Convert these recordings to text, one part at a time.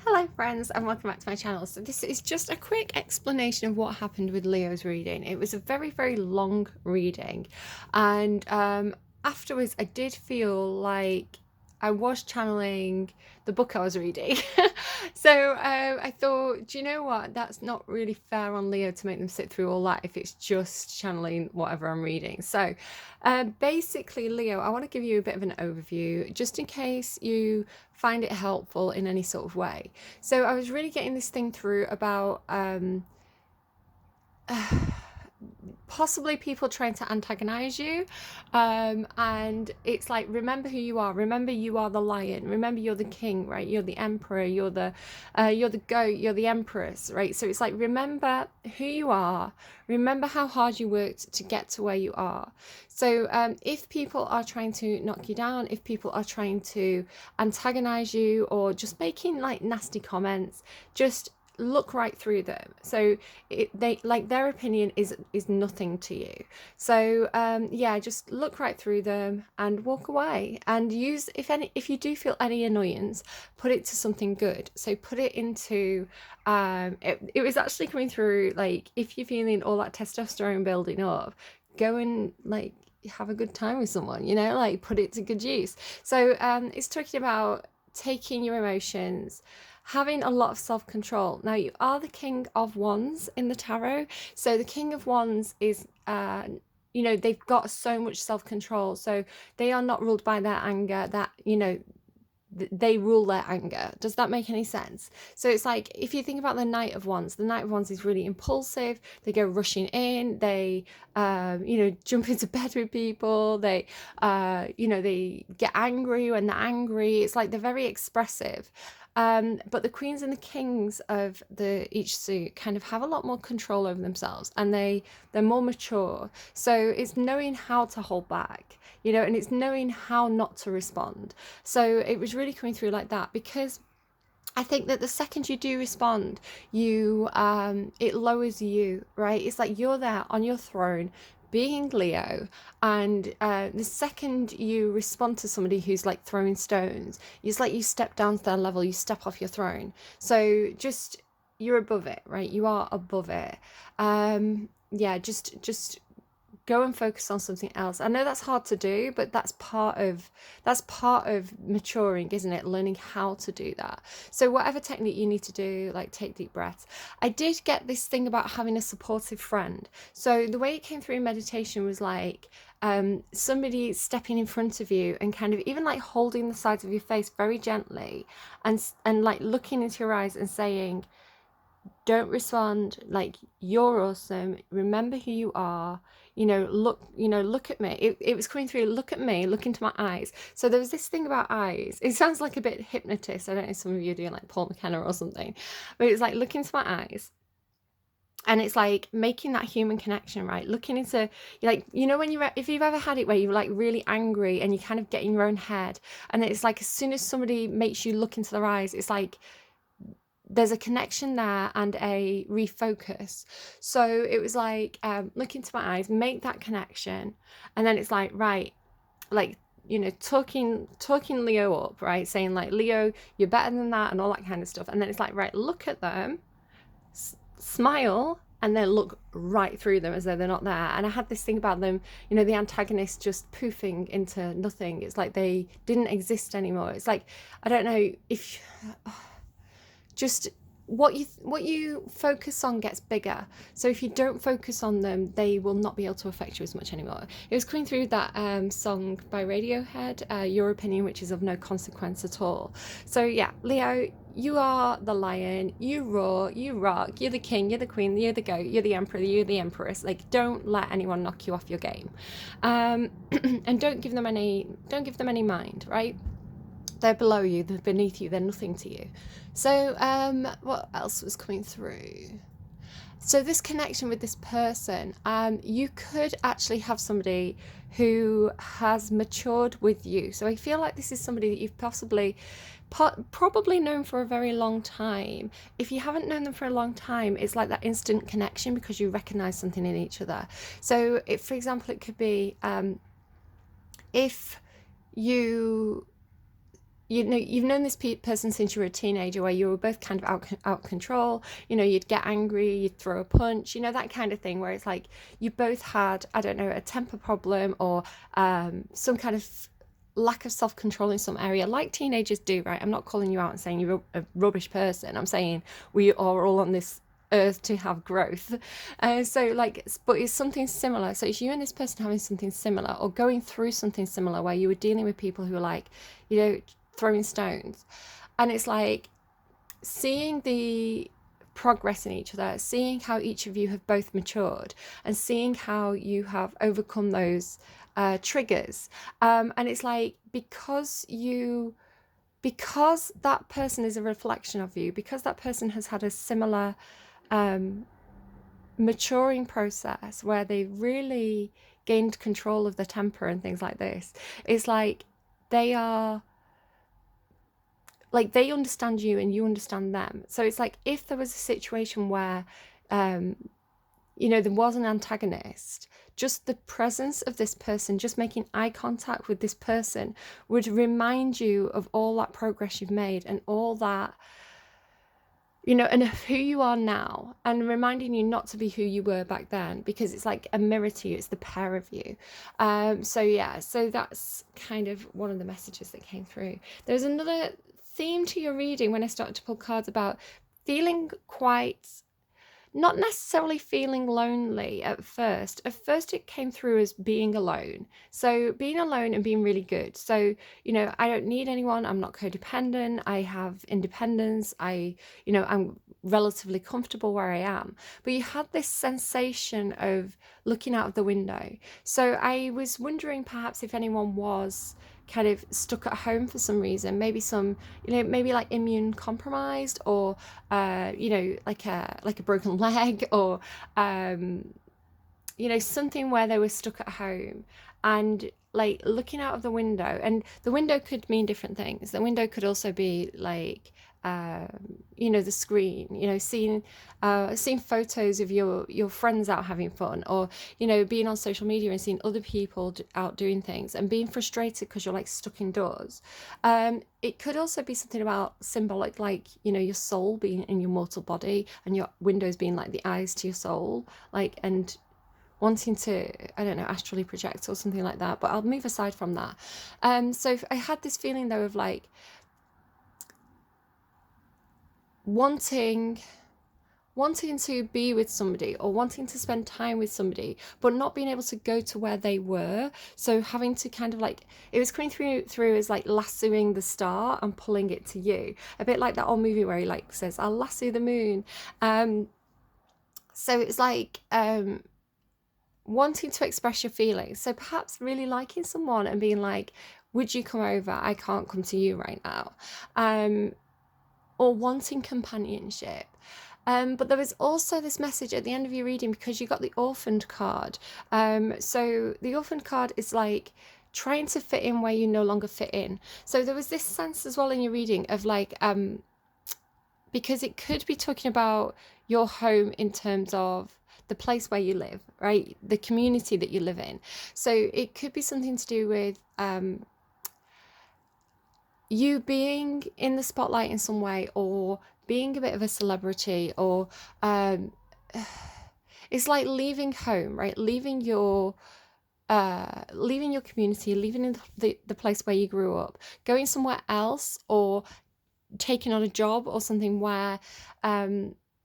Hello friends and welcome back to my channel. So this is just a quick explanation of what happened with Leo's reading. It was a very long reading, and afterwards I did feel like I was channeling the book I was reading. So I thought, do you know what? That's not really fair on Leo to make them sit through all that if it's just channeling whatever I'm reading. So basically, Leo, I want to give you a bit of an overview just in case you find it helpful in any sort of way. So I was really getting this thing through about possibly people trying to antagonize you, and it's like, remember who you are. Remember you are the lion. Remember you're the king, right? You're the emperor. You're the goat. You're the empress, right? So it's like, remember who you are. Remember how hard you worked to get to where you are. So if people are trying to knock you down, if people are trying to antagonize you or just making like nasty comments, just look right through them. So they like, their opinion is nothing to you. So yeah, just look right through them and walk away, and use, if you do feel any annoyance, put it to something good. So put it into it was actually coming through, like, if you're feeling all that testosterone building up, go and like have a good time with someone, like put it to good use. So it's talking about taking your emotions, having a lot of self-control. Now, you are the King of Wands in the tarot. So the King of Wands is, they've got so much self-control. So they are not ruled by their anger, that, they rule their anger. Does that make any sense? So it's like, if you think about the Knight of Wands, the Knight of Wands is really impulsive. They go rushing in. They, jump into bed with people. They, they get angry when they're angry. It's like they're very expressive. But the queens and the kings of each suit kind of have a lot more control over themselves, and they're more mature. So it's knowing how to hold back, and it's knowing how not to respond. So it was really coming through like that, because I think that the second you do respond, it lowers you, right? It's like you're there on your throne being Leo, and the second you respond to somebody who's like throwing stones, it's like you step down to their level, you step off your throne. So just, you're above it, right? You are above it. Yeah, just go and focus on something else. I know that's hard to do, but that's part of maturing, isn't it? Learning how to do that. So whatever technique you need to do, like take deep breaths. I did get this thing about having a supportive friend. So the way it came through in meditation was like somebody stepping in front of you and kind of even like holding the sides of your face very gently, and like looking into your eyes and saying, don't respond, like, you're awesome, remember who you are, look at me. It was coming through, look at me, look into my eyes. So there was this thing about eyes. It sounds like a bit hypnotist. I don't know if some of you are doing like Paul McKenna or something, but it's like, look into my eyes, and it's like making that human connection, right? Looking into, like, when if you've ever had it where you're like really angry and you kind of get in your own head, and it's like as soon as somebody makes you look into their eyes, it's like there's a connection there and a refocus. So it was like, look into my eyes, make that connection, and then it's like, right, like, talking Leo up, right, saying like, Leo, you're better than that and all that kind of stuff. And then it's like, right, look at them, smile, and then look right through them as though they're not there. And I had this thing about them, the antagonist just poofing into nothing. It's like they didn't exist anymore. It's like, I don't know if just what you focus on gets bigger. So if you don't focus on them, they will not be able to affect you as much anymore. It was coming through that song by Radiohead, Your Opinion, which is of no consequence at all. So yeah, Leo, you are the lion, you roar, you rock, you're the king, you're the queen, you're the goat, you're the emperor, you're the empress. Like, don't let anyone knock you off your game. And don't give them any mind, right? They're below you, they're beneath you, they're nothing to you. So what else was coming through? So this connection with this person, you could actually have somebody who has matured with you. So I feel like this is somebody that you've probably known for a very long time. If you haven't known them for a long time, it's like that instant connection because you recognize something in each other. So for example, it could be if you you've known this person since you were a teenager, where you were both kind of out of control. You'd get angry, you'd throw a punch, that kind of thing, where it's like you both had, I don't know, a temper problem, or some kind of lack of self-control in some area, like teenagers do, right? I'm not calling you out and saying you're a rubbish person. I'm saying we are all on this earth to have growth. But it's something similar. So it's you and this person having something similar, or going through something similar, where you were dealing with people who are like, throwing stones. And it's like seeing the progress in each other, seeing how each of you have both matured, and seeing how you have overcome those triggers. And it's like, because that person is a reflection of you, because that person has had a similar maturing process where they really gained control of the temper and things like this, it's like they understand you and you understand them. So it's like, if there was a situation where there was an antagonist, just the presence of this person, just making eye contact with this person, would remind you of all that progress you've made, and all that, and of who you are now, and reminding you not to be who you were back then, because it's like a mirror to you. It's the pair of you. So that's kind of one of the messages that came through. There's another theme to your reading when I started to pull cards about feeling quite, not necessarily feeling lonely at first. At first it came through as being alone. So being alone and being really good. So, I don't need anyone. I'm not codependent. I have independence. I'm relatively comfortable where I am. But you had this sensation of looking out of the window. So I was wondering perhaps if anyone was kind of stuck at home for some reason, maybe maybe like immune compromised, or like a broken leg, or something where they were stuck at home, and like looking out of the window. And the window could mean different things. The window could also be like the screen, seeing photos of your friends out having fun, or being on social media and seeing other people out doing things and being frustrated because you're like stuck indoors. It could also be something about symbolic, like your soul being in your mortal body, and your windows being like the eyes to your soul, like, and wanting to, I don't know, astrally project or something like that. But I'll move aside from that. So I had this feeling though of like wanting to be with somebody, or wanting to spend time with somebody, but not being able to go to where they were. So having to kind of like, it was coming through as like lassoing the star and pulling it to you, a bit like that old movie where he like says, I'll lasso the moon. So it's like wanting to express your feelings. So perhaps really liking someone and being like, would you come over? I can't come to you right now. Or wanting companionship. But there was also this message at the end of your reading, because you got the orphaned card. So the orphaned card is like trying to fit in where you no longer fit in. So there was this sense as well in your reading of like, because it could be talking about your home in terms of the place where you live, right? The community that you live in. So it could be something to do with you being in the spotlight in some way, or being a bit of a celebrity, or it's like leaving home, right? Leaving your community, leaving the place where you grew up, going somewhere else, or taking on a job or something where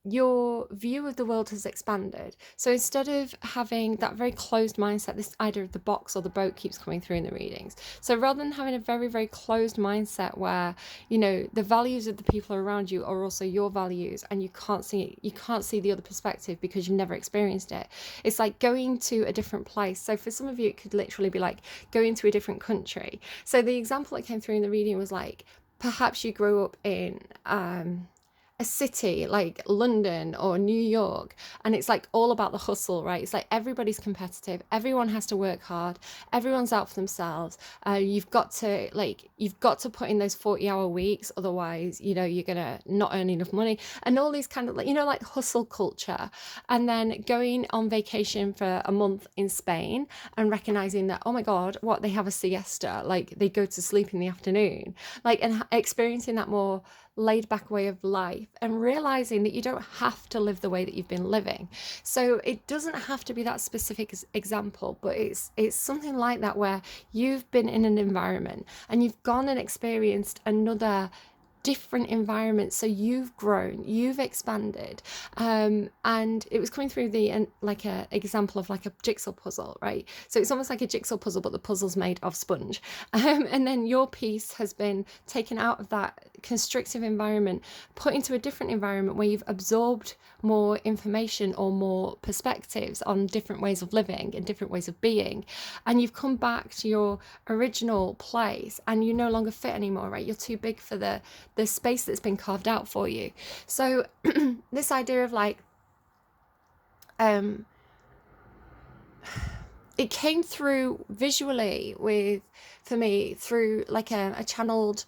your view of the world has expanded. So instead of having that very closed mindset, this idea of the box or the boat keeps coming through in the readings. So rather than having a very, very closed mindset where, the values of the people around you are also your values, and you can't see the other perspective because you've never experienced it. It's like going to a different place. So for some of you, it could literally be like going to a different country. So the example that came through in the reading was like, perhaps you grew up in a city like London or New York, and it's like all about the hustle, right? It's like everybody's competitive, everyone has to work hard, everyone's out for themselves. You've got to put in those 40-hour weeks, otherwise, you know, you're gonna not earn enough money, and all these kind of, like, you know, like hustle culture. And then going on vacation for a month in Spain and recognizing that, oh my God, what, they have a siesta, like they go to sleep in the afternoon, like, and experiencing that more laid back way of life, and realizing that you don't have to live the way that you've been living. So it doesn't have to be that specific example, but it's something like that, where you've been in an environment and you've gone and experienced another different environment, so you've grown, you've expanded, and it was coming through the like a example of like a jigsaw puzzle, right? So it's almost like a jigsaw puzzle, but the puzzle's made of sponge, and then your piece has been taken out of that constrictive environment, put into a different environment where you've absorbed more information or more perspectives on different ways of living and different ways of being, and you've come back to your original place, and you no longer fit anymore, right? You're too big for the space that's been carved out for you. So this idea of like, it came through visually for me through like a channeled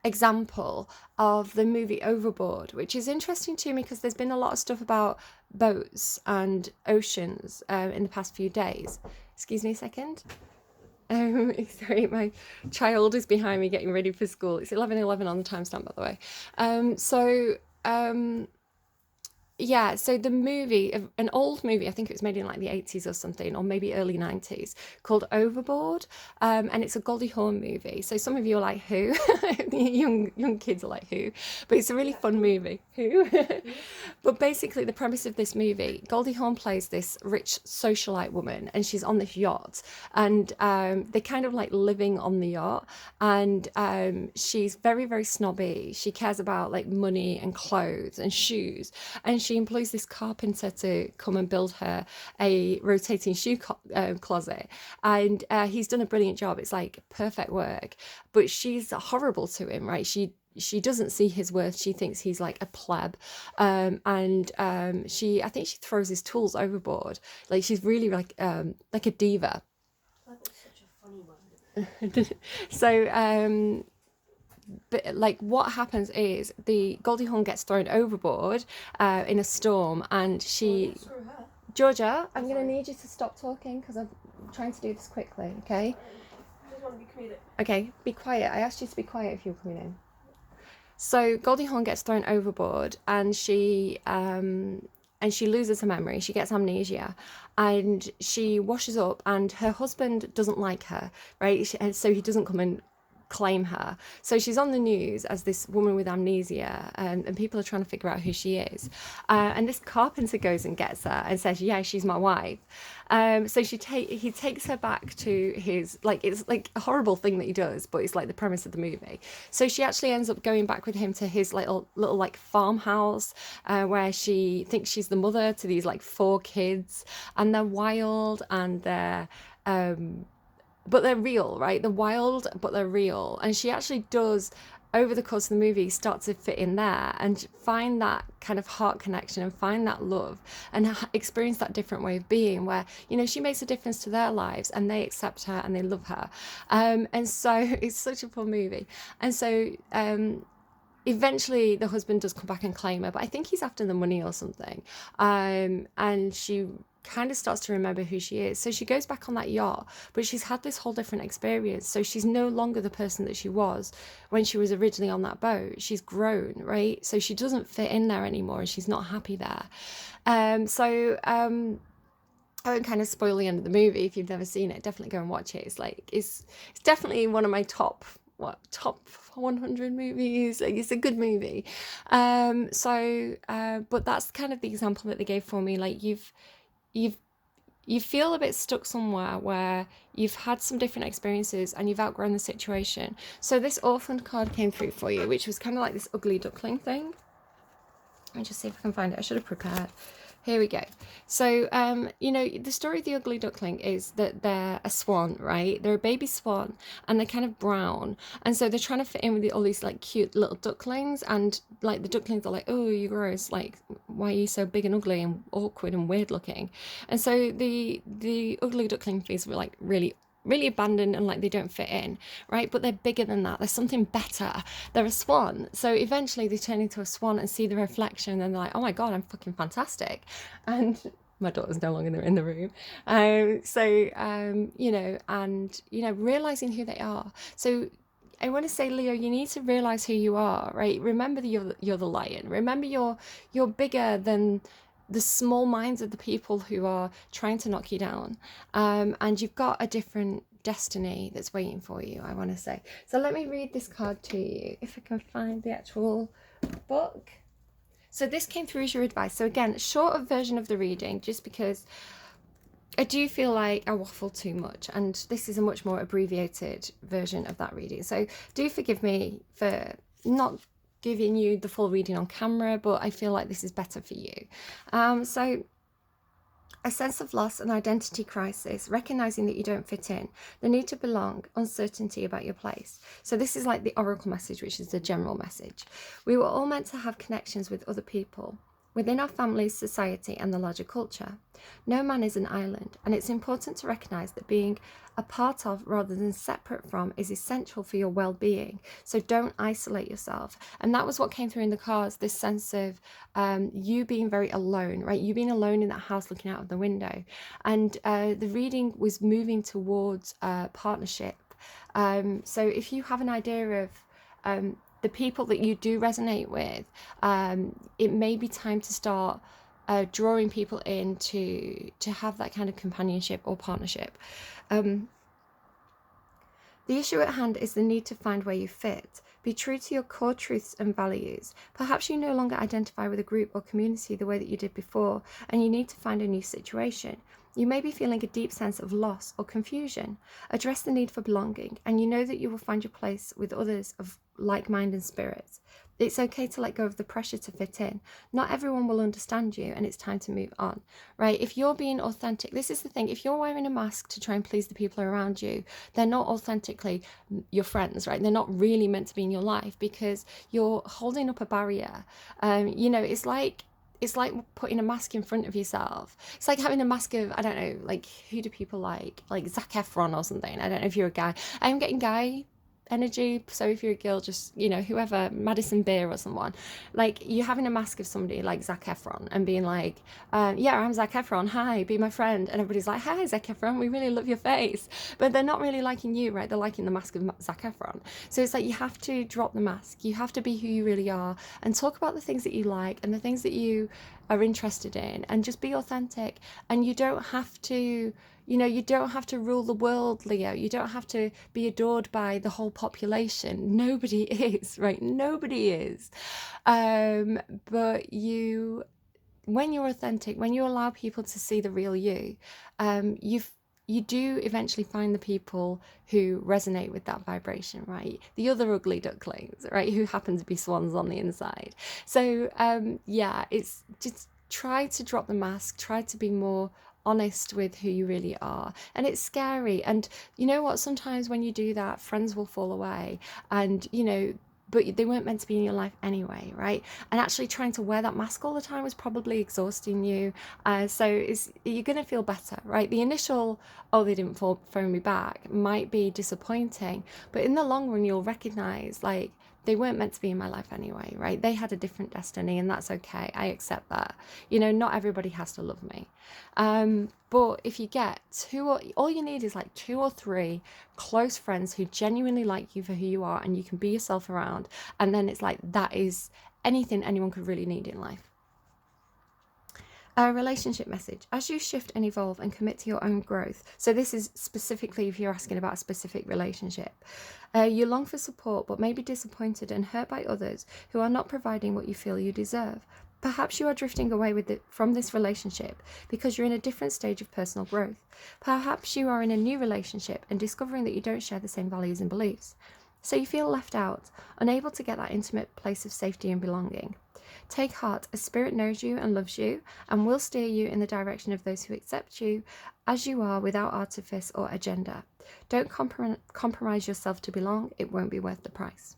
example of the movie Overboard, which is interesting to me because there's been a lot of stuff about boats and oceans in the past few days. Excuse me a second. Sorry, my child is behind me getting ready for school. It's 11:11 on the timestamp, by the way. Yeah, so the movie, an old movie, I think it was made in like the 80s or something, or maybe early 90s, called Overboard, and it's a Goldie Hawn movie. So some of you are like, who? young kids are like, who? But it's a really fun movie. Who? But basically the premise of this movie, Goldie Hawn plays this rich socialite woman, and she's on this yacht, and they're kind of like living on the yacht, and she's very, very snobby. She cares about like money and clothes and shoes, and she employs this carpenter to come and build her a rotating shoe closet, and he's done a brilliant job. It's like perfect work, but she's horrible to him, right? She doesn't see his worth. She thinks he's like a pleb, and I think she throws his tools overboard. Like, she's really like a diva. That's such a funny word. So but like what happens is the Goldie Hawn gets thrown overboard in a storm, and she Georgia, I'm going to need you to stop talking because I'm trying to do this quickly, okay? I just want to be comedic. Okay, be quiet. I asked you to be quiet if you're coming in. So Goldie Hawn gets thrown overboard, and she loses her memory. She gets amnesia, and she washes up, and her husband doesn't like her, right? And so he doesn't come and claim her. So she's on the news as this woman with amnesia, and people are trying to figure out who she is. And this carpenter goes and gets her and says, yeah, she's my wife. So he takes her back to his, like, it's like a horrible thing that he does, but it's like the premise of the movie. So she actually ends up going back with him to his little like farmhouse, where she thinks she's the mother to these like 4 kids, and they're wild, and they're but they're real, right? They're wild, but they're real. And she actually does, over the course of the movie, start to fit in there and find that kind of heart connection and find that love and experience that different way of being where, you know, she makes a difference to their lives and they accept her and they love her. And so it's such a fun movie. And so eventually the husband does come back and claim her, but I think he's after the money or something. And she kind of starts to remember who she is. So she goes back on that yacht, but she's had this whole different experience. So she's no longer the person that she was when she was originally on that boat. She's grown, right? So she doesn't fit in there anymore, and she's not happy there. I won't kind of spoil the end of the movie. If you've never seen it, definitely go and watch it. It's definitely one of my top 100 movies. Like, it's a good movie. But that's kind of the example that they gave for me. Like, you feel a bit stuck somewhere where you've had some different experiences and you've outgrown the situation. So this orphaned card came through for you, which was kind of like this ugly duckling thing. Let me just see if I can find it. I should have prepared. Here we go. So, you know, the story of the ugly duckling is that they're a swan, right? They're a baby swan and they're kind of brown. And so they're trying to fit in with all these like cute little ducklings. And like the ducklings are like, oh, you're gross. Like, why are you so big and ugly and awkward and weird looking? And so the ugly duckling feels like really abandoned and like they don't fit in, right? But they're bigger than that. There's something better. They're a swan. So eventually they turn into a swan and see the reflection and they're like, oh my God, I'm fucking fantastic. And my daughter's no longer in the room. You know, and, you know, realizing who they are. So I want to say, Leo, you need to realize who you are, right? Remember that you're the lion. Remember you're bigger than the small minds of the people who are trying to knock you down. And you've got a different destiny that's waiting for you, I want to say. So let me read this card to you, if I can find the actual book. So this came through as your advice. So again, shorter version of the reading, just because I do feel like I waffle too much, and this is a much more abbreviated version of that reading. So do forgive me for not giving you the full reading on camera, but I feel like this is better for you. So a sense of loss and identity crisis, recognizing that you don't fit in, the need to belong, uncertainty about your place. So this is like the oracle message, which is the general message. We were all meant to have connections with other people, within our families, society, and the larger culture. No man is an island, and it's important to recognize that being a part of rather than separate from is essential for your well-being. So don't isolate yourself. And that was what came through in the cards, this sense of you being very alone, right? You being alone in that house looking out of the window. And the reading was moving towards partnership. So if you have an idea of the people that you do resonate with, it may be time to start drawing people in to have that kind of companionship or partnership. The issue at hand is the need to find where you fit. Be true to your core truths and values. Perhaps you no longer identify with a group or community the way that you did before, and you need to find a new situation. You may be feeling a deep sense of loss or confusion. Address the need for belonging, and you know that you will find your place with others of like mind and spirits. It's okay to let go of the pressure to fit in. Not everyone will understand you, and it's time to move on, right? If you're being authentic, this is the thing, if you're wearing a mask to try and please the people around you, they're not authentically your friends, right? They're not really meant to be in your life because you're holding up a barrier. You know, it's like putting a mask in front of yourself. It's like having a mask of, I don't know, like, who do people like Zac Efron or something. I don't know if you're a guy. I'm getting guy energy, so if you're a girl, just, you know, whoever, Madison Beer or someone, like, you're having a mask of somebody like Zac Efron and being like, yeah, I'm Zac Efron, hi, be my friend, and everybody's like, hi Zac Efron, we really love your face, but they're not really liking you, right? They're liking the mask of Zac Efron. So it's like you have to drop the mask, you have to be who you really are and talk about the things that you like and the things that you are interested in, and just be authentic. And you don't have to, you know, you don't have to rule the world, Leo. You don't have to be adored by the whole population. Nobody is, right? Nobody is. But you, when you're authentic, when you allow people to see the real you, you do eventually find the people who resonate with that vibration, right? The other ugly ducklings, right? Who happen to be swans on the inside. So, yeah, it's just try to drop the mask, try to be more honest with who you really are. And it's scary. And you know what? Sometimes when you do that, friends will fall away and, you know, but they weren't meant to be in your life anyway, right? And actually trying to wear that mask all the time was probably exhausting you. So you're going to feel better, right? The initial, oh, they didn't phone me back, might be disappointing. But in the long run, you'll recognize, like, they weren't meant to be in my life anyway, right? They had a different destiny, and that's okay. I accept that. You know, not everybody has to love me. But if you get all you need is like 2 or 3 close friends who genuinely like you for who you are and you can be yourself around. And then it's like, that is anything anyone could really need in life. A relationship message. As you shift and evolve and commit to your own growth, so this is specifically if you're asking about a specific relationship, you long for support but may be disappointed and hurt by others who are not providing what you feel you deserve. Perhaps you are drifting away from this relationship because you're in a different stage of personal growth. Perhaps you are in a new relationship and discovering that you don't share the same values and beliefs. So you feel left out, unable to get that intimate place of safety and belonging. Take heart, as Spirit knows you and loves you and will steer you in the direction of those who accept you as you are without artifice or agenda. Don't compromise yourself to belong. It won't be worth the price.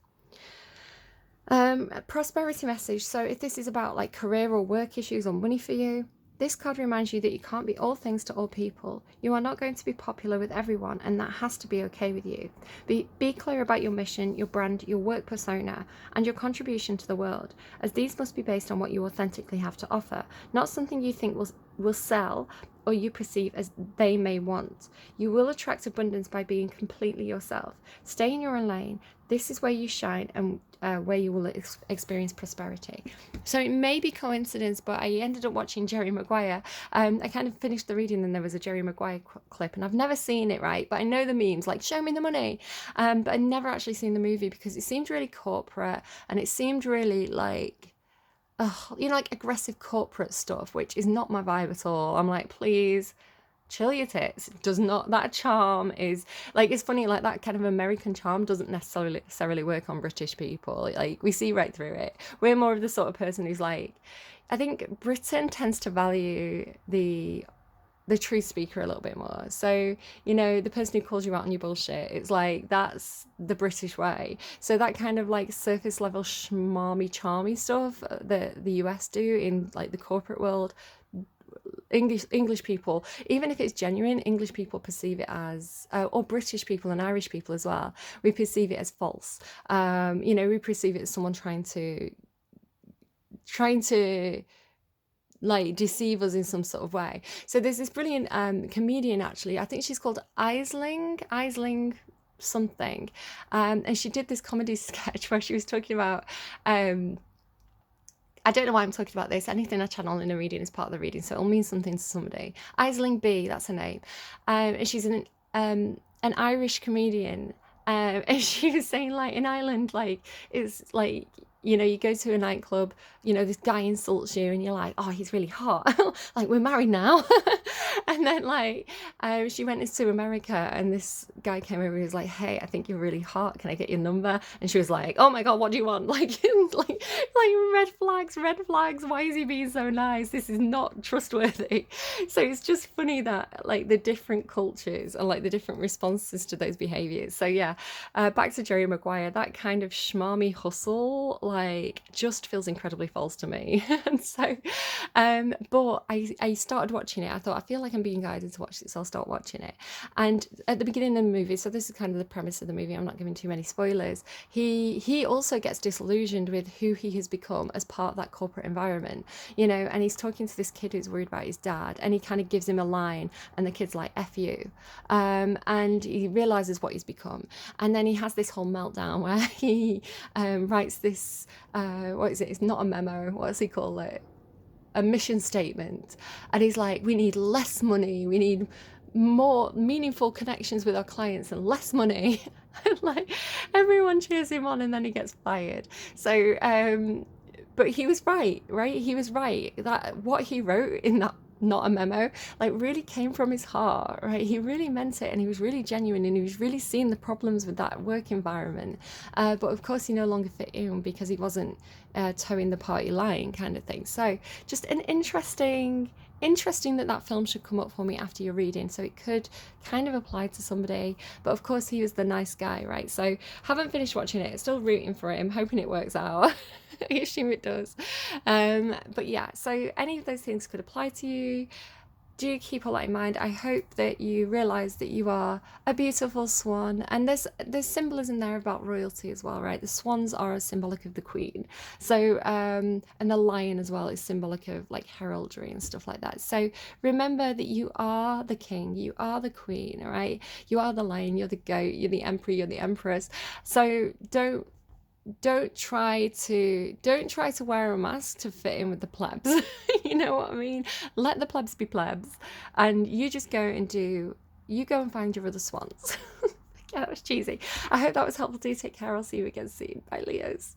Prosperity message. So if this is about like career or work issues or money for you, this card reminds you that you can't be all things to all people. You are not going to be popular with everyone, and that has to be okay with you. Be clear about your mission, your brand, your work persona, and your contribution to the world, as these must be based on what you authentically have to offer, not something you think will sell or you perceive as they may want. You will attract abundance by being completely yourself. Stay in your own lane. This is where you shine and where you will experience prosperity. So it may be coincidence, but I ended up watching Jerry Maguire. I kind of finished the reading and there was a Jerry Maguire clip, and I've never seen it, right? But I know the memes, like, show me the money. But I've never actually seen the movie because it seemed really corporate and it seemed really like, like aggressive corporate stuff, which is not my vibe at all. I'm like, please chill your tits. Does not, that charm is like, it's funny, like that kind of American charm doesn't necessarily work on British people. Like, we see right through it. We're more of the sort of person who's like, I think Britain tends to value the true speaker a little bit more. So, the person who calls you out on your bullshit, it's like, that's the British way. So that kind of like surface level schmarmy charmy stuff that the US do in like the corporate world, English people, even if it's genuine, English people perceive it as, or British people and Irish people as well, we perceive it as false. We perceive it as someone trying to like deceive us in some sort of way. So there's this brilliant comedian, actually, I think she's called Aisling something, and she did this comedy sketch where she was talking about I don't know why I'm talking about this. Anything I channel in a reading is part of the reading, so it'll mean something to somebody. Aisling B, that's her name. And she's an Irish comedian. And she was saying, like, in Ireland, like, it's like, you go to a nightclub, this guy insults you and you're like, oh, he's really hot. Like, we're married now. And then, like, she went into America and this guy came over and was like, hey, I think you're really hot. Can I get your number? And she was like, oh my God, what do you want? Like, red flags. Why is he being so nice? This is not trustworthy. So it's just funny that, like, the different cultures and, like, the different responses to those behaviors. So, yeah, back to Jerry Maguire, that kind of schmarmy hustle, like, just feels incredibly false to me. And so, but I started watching it. I thought, I feel like I'm being guided to watch this, so I'll start watching it. And at the beginning of the movie, so this is kind of the premise of the movie, I'm not giving too many spoilers, he also gets disillusioned with who he has become as part of that corporate environment, and he's talking to this kid who's worried about his dad, and he kind of gives him a line, and the kid's like, F you, and he realizes what he's become. And then he has this whole meltdown where he writes this, what is it? It's not a memo. What does he call it? A mission statement. And he's like, we need less money. We need more meaningful connections with our clients and less money. And like, everyone cheers him on, and then he gets fired. So, but he was right? He was right. That what he wrote in that not a memo, like, really came from his heart, right? He really meant it, and he was really genuine, and he was really seeing the problems with that work environment. But of course, he no longer fit in because he wasn't towing the party line, kind of thing. So just an interesting that film should come up for me after your reading, so it could kind of apply to somebody. But of course, he was the nice guy, right? So haven't finished watching it, still rooting for him, hoping it works out. I assume it does. But yeah, so any of those things could apply to you. Do keep all that in mind. I hope that you realise that you are a beautiful swan, and there's symbolism there about royalty as well, right? The swans are symbolic of the queen, so and the lion as well is symbolic of like heraldry and stuff like that. So remember that you are the king, you are the queen, right? You are the lion, you're the goat, you're the emperor, you're the empress. So don't try to wear a mask to fit in with the plebs. You know what I mean? Let the plebs be plebs, and you just go and find your other swans. Yeah, that was cheesy. I hope that was helpful. Do take care. I'll see you again soon. Bye, Leos.